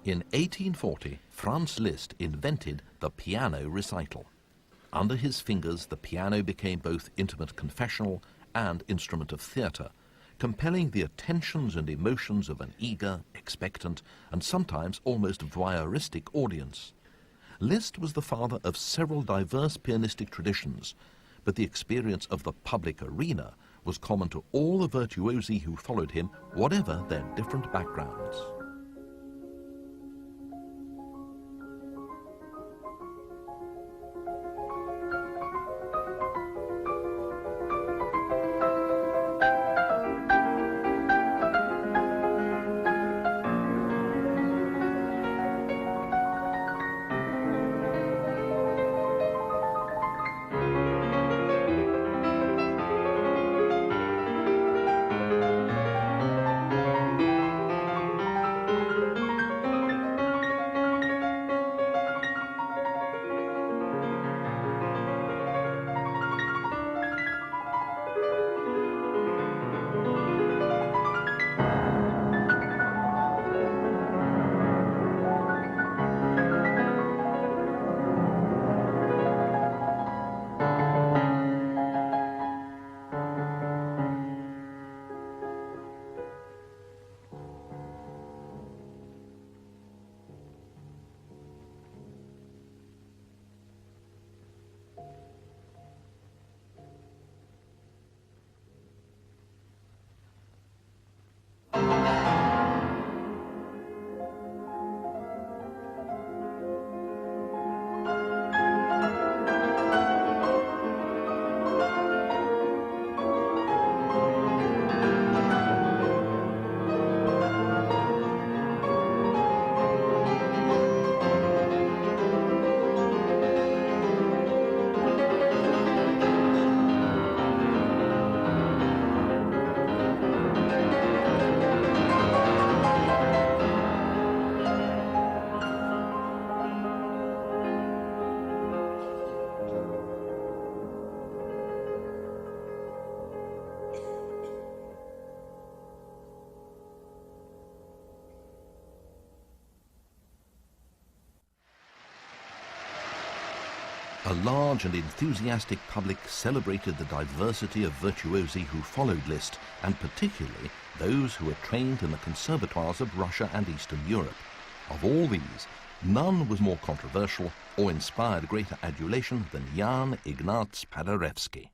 In 1840, Franz Liszt invented the piano recital. Under his fingers, the piano became both intimate confessional and instrument of theatre, compelling the attentions and emotions of an eager, expectant, and sometimes almost voyeuristic audience. Liszt was the father of several diverse pianistic traditions, but the experience of the public arena was common to all the virtuosi who followed him, whatever their different backgrounds. A large and enthusiastic public celebrated the diversity of virtuosi who followed Liszt, and particularly those who were trained in the conservatoires of Russia and Eastern Europe. Of all these, none was more controversial or inspired greater adulation than Jan Ignace Paderewski.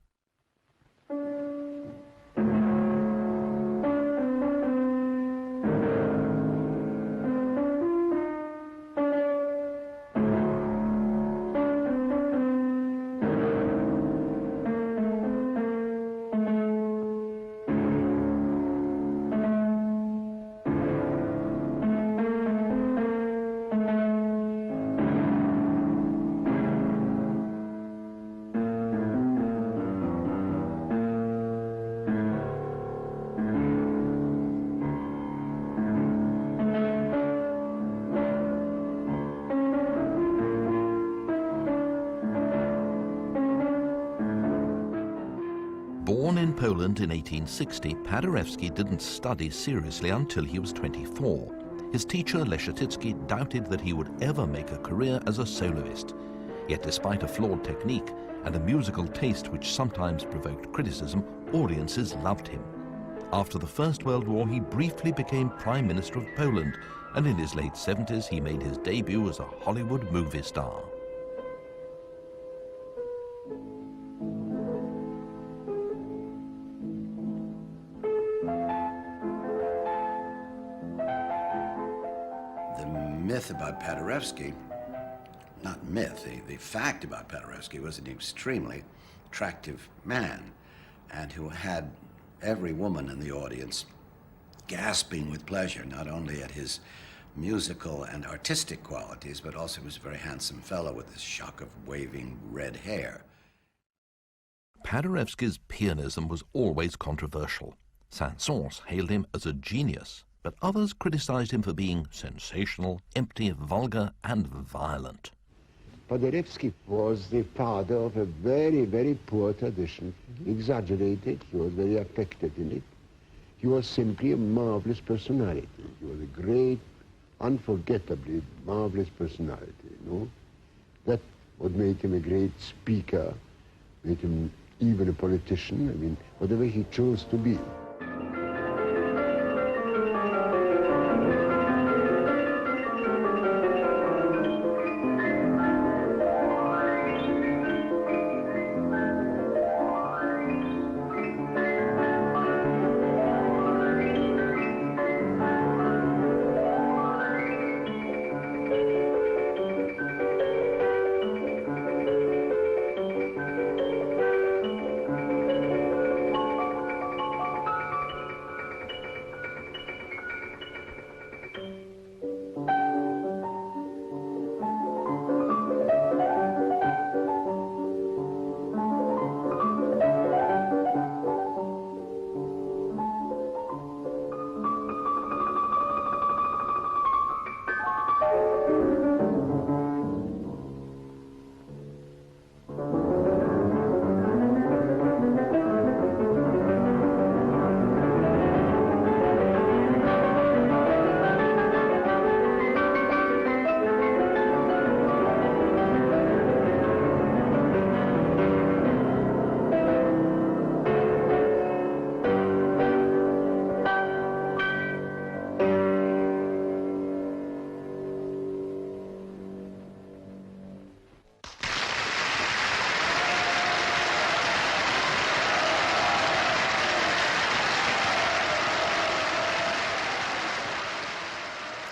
Born in Poland in 1860, Paderewski didn't study seriously until he was 24. His teacher, Leszetitsky, doubted that he would ever make a career as a soloist. Yet despite a flawed technique and a musical taste which sometimes provoked criticism, audiences loved him. After the First World War, he briefly became Prime Minister of Poland, and in his late 70s he made his debut as a Hollywood movie star. Myth about Paderewski, not myth, the fact about Paderewski was an extremely attractive man and who had every woman in the audience gasping with pleasure, not only at his musical and artistic qualities, but also he was a very handsome fellow with this shock of waving red hair. Paderewski's pianism was always controversial. Saint-Saëns hailed him as a genius, but others criticized him for being sensational, empty, vulgar, and violent. Paderewski was the father of a very, very poor tradition. Exaggerated, he was very affected in it. He was simply a marvelous personality. He was a great unforgettably marvelous personality, you know? That what made him a great speaker, made him even a politician, I mean, whatever he chose to be.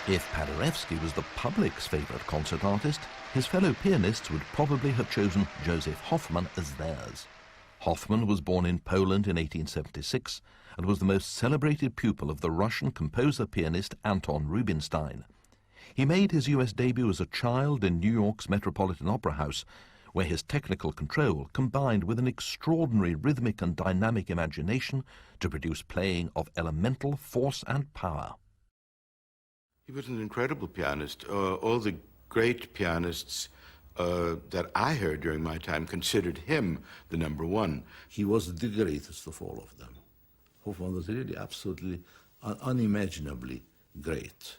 If Paderewski was the public's favourite concert artist, his fellow pianists would probably have chosen Josef Hoffmann as theirs. Hoffmann was born in Poland in 1876 and was the most celebrated pupil of the Russian composer-pianist Artur Rubinstein. He made his US debut as a child in New York's Metropolitan Opera House, where his technical control combined with an extraordinary rhythmic and dynamic imagination to produce playing of elemental force and power. He was an incredible pianist. All the great pianists that I heard during my time considered him the number one. He was the greatest of all of them. Hoffmann was really absolutely unimaginably great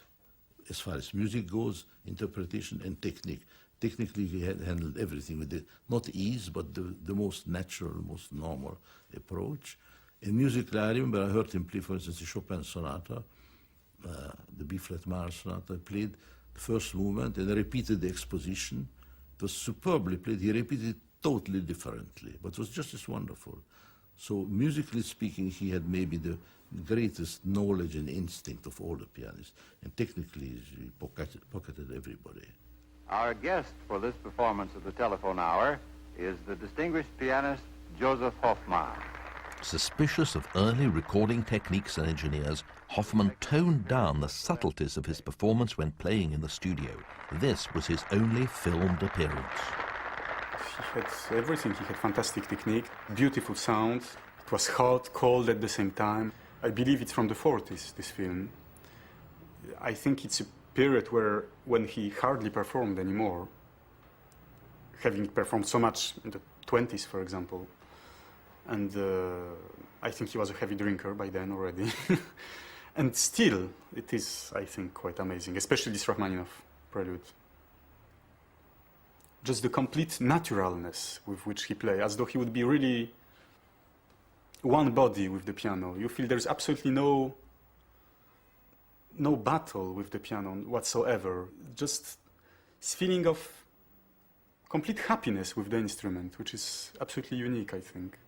as far as music goes, interpretation and technique. Technically, he had handled everything with not ease, but the most natural, most normal approach. And musically, I remember I heard him play, for instance, the Chopin sonata, the B-flat minor sonata. I played the first movement and I repeated the exposition. It was superbly played. He repeated it totally differently, but it was just as wonderful. So musically speaking, he had maybe the greatest knowledge and instinct of all the pianists, and technically he pocketed everybody. Our guest for this performance of the Telephone Hour is the distinguished pianist Josef Hoffmann. Suspicious of early recording techniques and engineers, Hoffmann toned down the subtleties of his performance when playing in the studio. This was his only filmed appearance. He had everything. He had fantastic technique, beautiful sound. It was hot, cold at the same time. I believe it's from the 40s, this film. I think it's a period when he hardly performed anymore, having performed so much in the 20s, for example. And I think he was a heavy drinker by then already. And still, it is, I think, quite amazing, especially this Rachmaninoff prelude. Just the complete naturalness with which he plays, as though he would be really one body with the piano. You feel there's absolutely no battle with the piano whatsoever. Just this feeling of complete happiness with the instrument, which is absolutely unique, I think.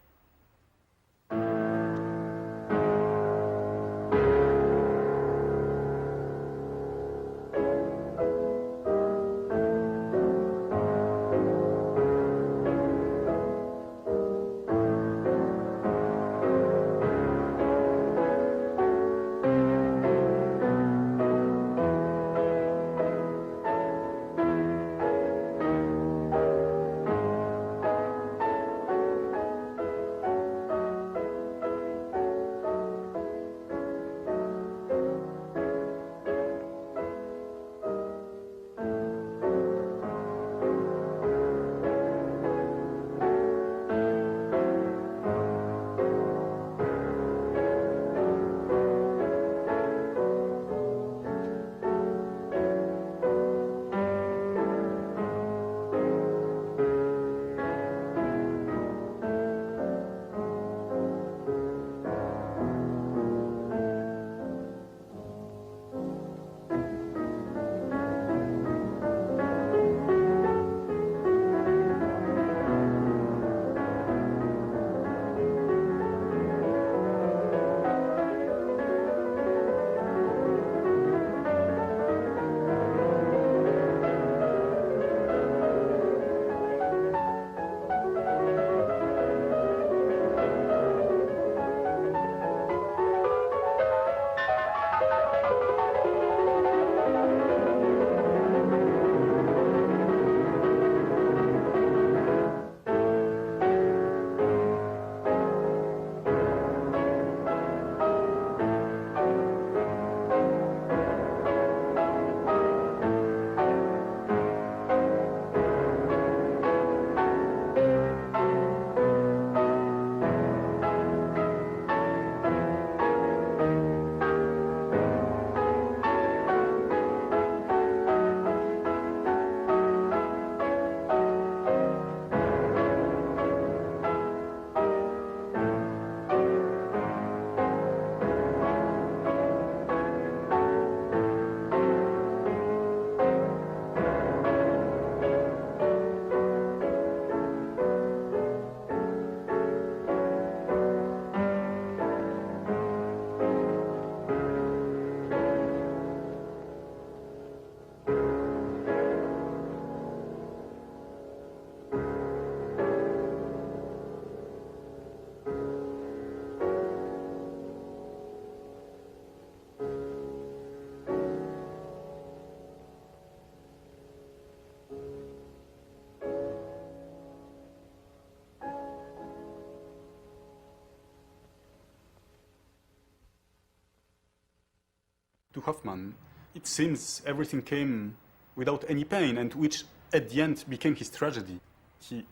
to Hoffmann. It seems everything came without any pain, and which at the end became his tragedy. He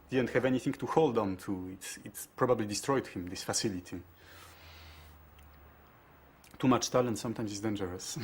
didn't have anything to hold on to. It probably destroyed him, this facility. Too much talent sometimes is dangerous.